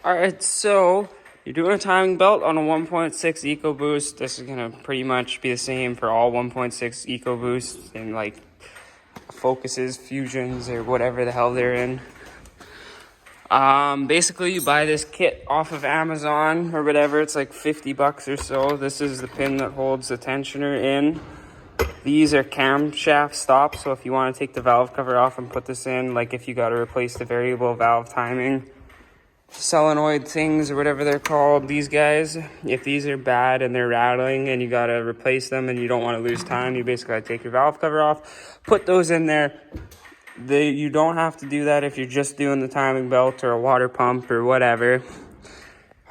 Alright, so you're doing a timing belt on a 1.6 EcoBoost. This is gonna pretty much be the same for all 1.6 EcoBoosts and like Focuses, Fusions, or whatever the hell they're in. Basically you buy this kit off of Amazon or whatever. It's like 50 bucks or so. This is the pin that holds the tensioner in. These are camshaft stops, so if you want to take the valve cover off and put this in, like if you got to replace the variable valve timing solenoid things or whatever they're called, these guys, if these are bad and they're rattling and you got to replace them and you don't want to lose time, you basically got to take your valve cover off, put those in there. You don't have to do that if you're just doing the timing belt or a water pump or whatever.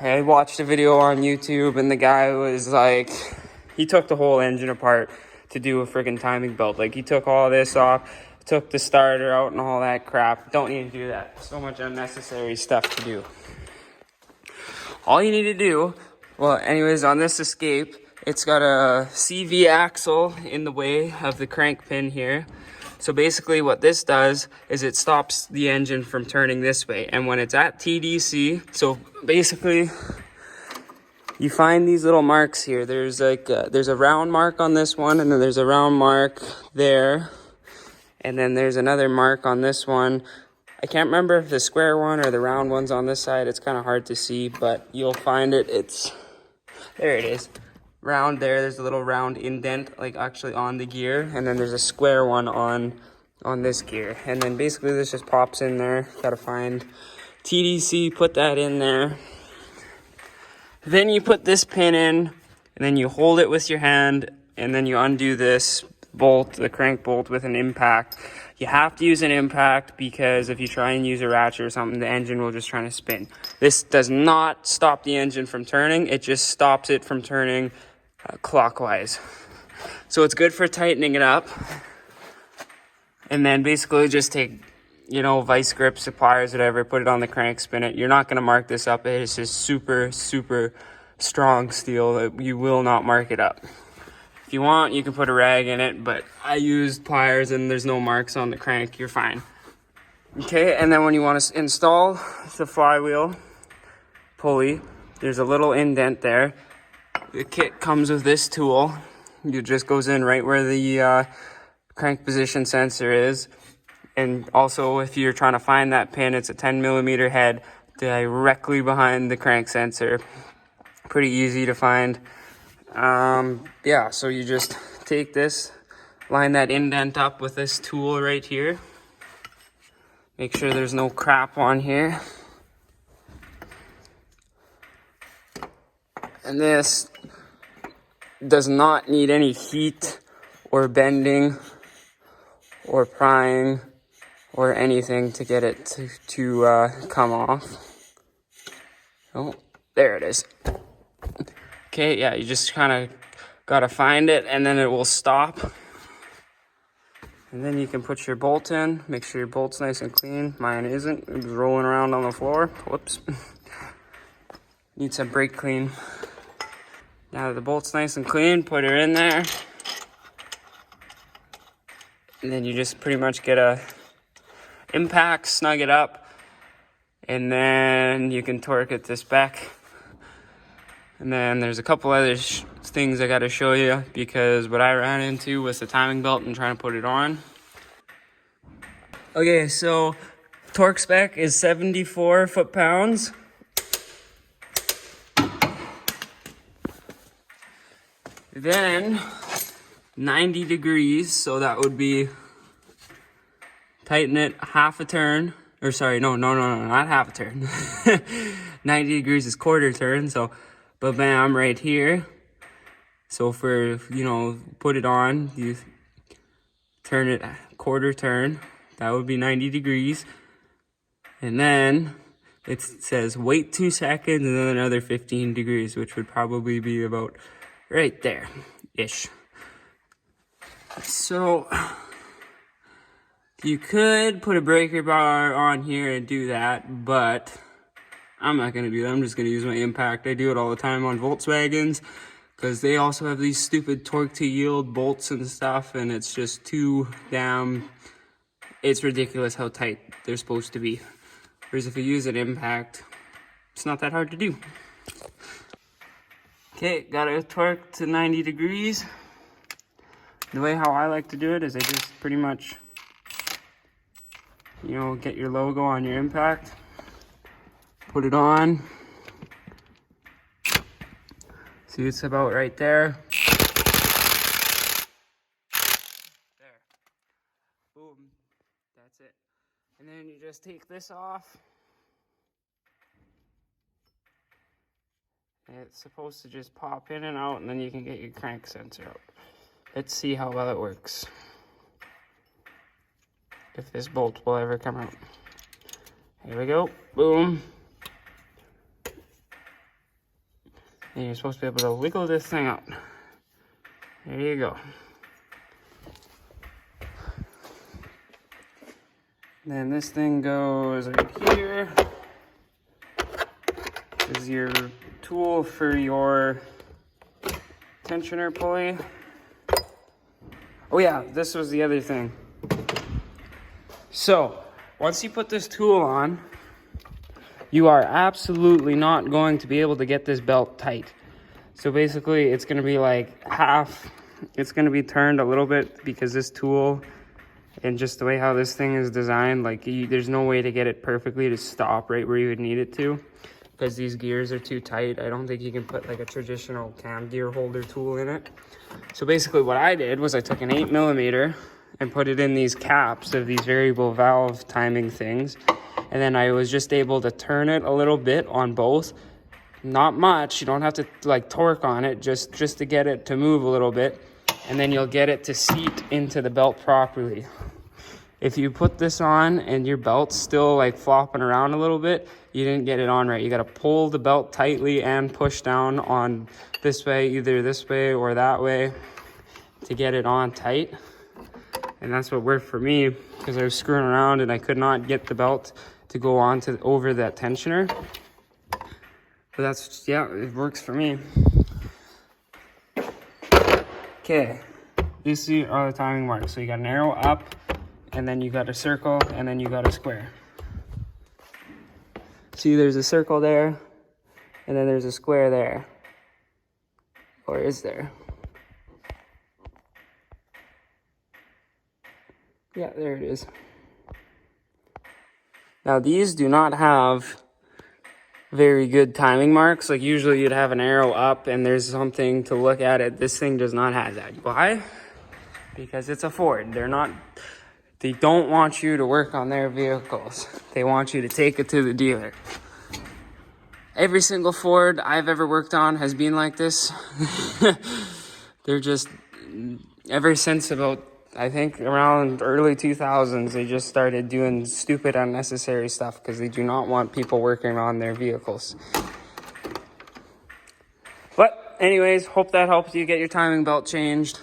I watched a video on YouTube and the guy was like, he took the whole engine apart to do a freaking timing belt. Like, he took all this off, took the starter out and all that crap. Don't need to do that. So much unnecessary stuff to do. All you need to do, well, anyways, on this Escape, it's got a CV axle in the way of the crank pin here. So basically what this does is it stops the engine from turning this way. And when it's at TDC, so basically you find these little marks here. There's like there's a round mark on this one, and then there's a round mark there, and then there's another mark on this one. I can't remember if the square one or the round one's on this side. It's kind of hard to see, but you'll find it. It's there. It is round there. There's a little round indent, like actually on the gear, and then there's a square one on this gear. And then basically this just pops in there. Got to find TDC, put that in there. Then you put this pin in, and then you hold it with your hand, and then you undo this bolt, the crank bolt, with an impact. You have to use an impact because if you try and use a ratchet or something, the engine will just try to spin. This does not stop the engine from turning. It just stops it from turning clockwise. So it's good for tightening it up. And then basically just take, vice grips, pliers, whatever, put it on the crank, spin it. You're not going to mark this up. It is just super, super strong steel. You will not mark it up. If you want, you can put a rag in it, but I used pliers and there's no marks on the crank. You're fine. Okay, and then when you want to install the flywheel pulley, there's a little indent there. The kit comes with this tool. It just goes in right where the crank position sensor is. And also, if you're trying to find that pin, it's a 10 millimeter head directly behind the crank sensor. Pretty easy to find. So you just take this, line that indent up with this tool right here. Make sure there's no crap on here. And this does not need any heat or bending or prying or anything to get it to come off. Oh, there it is. Okay, yeah, you just kind of got to find it, and then it will stop. And then you can put your bolt in. Make sure your bolt's nice and clean. Mine isn't. It was rolling around on the floor. Whoops. Needs some brake clean. Now that the bolt's nice and clean, put her in there. And then you just pretty much get a impact, snug it up, and then you can torque it this back. And then there's a couple other things I got to show you, because what I ran into was the timing belt and trying to put it on. Okay, so torque spec is 74 foot-pounds. Then 90 degrees, so that would be, tighten it half a turn, or sorry, no, not half a turn. 90 degrees is quarter turn, so bam, right here. So for, put it on, you turn it quarter turn, that would be 90 degrees. And then it says wait 2 seconds and then another 15 degrees, which would probably be about right there-ish. So you could put a breaker bar on here and do that, but I'm not going to do that. I'm just going to use my impact. I do it all the time on Volkswagens because they also have these stupid torque to yield bolts and stuff, and it's just too damn, it's ridiculous how tight they're supposed to be. Whereas if you use an impact, It's not that hard to do. Okay, got it torqued to 90 degrees. The way how I like to do it is I just pretty much, you know, get your logo on your impact, put it on. See, it's about right there. There. Boom. That's it. And then you just take this off. And it's supposed to just pop in and out, and then you can get your crank sensor out. Let's see how well it works. If this bolt will ever come out. Here we go. Boom. And you're supposed to be able to wiggle this thing out. There you go. Then this thing goes right here. This is your tool for your tensioner pulley. Oh yeah, this was the other thing. So, once you put this tool on, you are absolutely not going to be able to get this belt tight. So basically, it's going to be like half, it's going to be turned a little bit because this tool and just the way how this thing is designed, like there's no way to get it perfectly to stop right where you would need it to because these gears are too tight. I don't think you can put like a traditional cam gear holder tool in it. So basically what I did was I took an 8mm and put it in these caps of these variable valve timing things. And then I was just able to turn it a little bit on both. Not much, you don't have to like torque on it, just to get it to move a little bit. And then you'll get it to seat into the belt properly. If you put this on and your belt's still like flopping around a little bit, you didn't get it on right. You gotta pull the belt tightly and push down on this way, either this way or that way to get it on tight. And that's what worked for me because I was screwing around and I could not get the belt to go on to over that tensioner. But that's, yeah, it works for me. Okay, these are the timing marks. So you got an arrow up, and then you got a circle, and then you got a square. See, there's a circle there, and then there's a square there. Or is there? Yeah, there it is. Now these do not have very good timing marks. Like usually you'd have an arrow up and there's something to look at it. This thing does not have that. Why? Because it's a Ford. They don't want you to work on their vehicles. They want you to take it to the dealer. Every single Ford I've ever worked on has been like this. They're just, ever since about, I think around early 2000s, they just started doing stupid, unnecessary stuff because they do not want people working on their vehicles. But anyways, hope that helps you get your timing belt changed.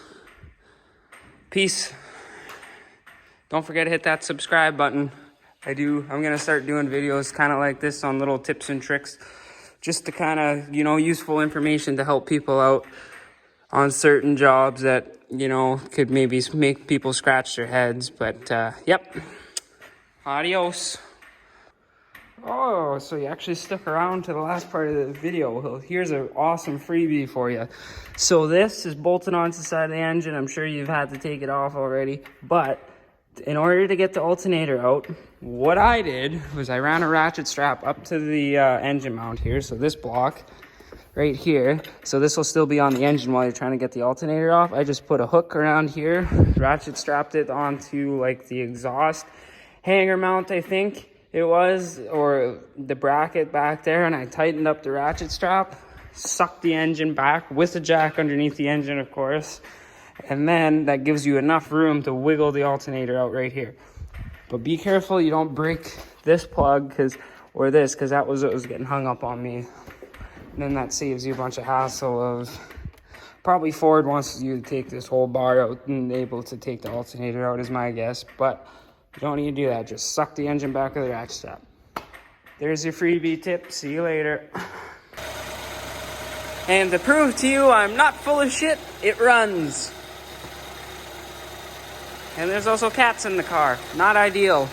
Peace. Don't forget to hit that subscribe button. I'm going to start doing videos kind of like this on little tips and tricks, just to kind of, useful information to help people out on certain jobs that, could maybe make people scratch their heads. But, yep. Adios. Oh, so you actually stuck around to the last part of the video. Well, here's an awesome freebie for you. So this is bolted onto the side of the engine. I'm sure you've had to take it off already. But in order to get the alternator out, what I did was I ran a ratchet strap up to the engine mount here. So this block right here. So this will still be on the engine while you're trying to get the alternator off. I just put a hook around here, ratchet strapped it onto like the exhaust hanger mount, I think it was, or the bracket back there, and I tightened up the ratchet strap, sucked the engine back with a jack underneath the engine, of course, and then that gives you enough room to wiggle the alternator out right here. But be careful you don't break this plug, because that was what was getting hung up on me. And then that saves you a bunch of hassle of, probably Ford wants you to take this whole bar out and able to take the alternator out is my guess, but you don't need to do that. Just suck the engine back with the ratchet strap. There's your freebie tip. See you later. And to prove to you I'm not full of shit, it runs. And there's also cats in the car. Not ideal.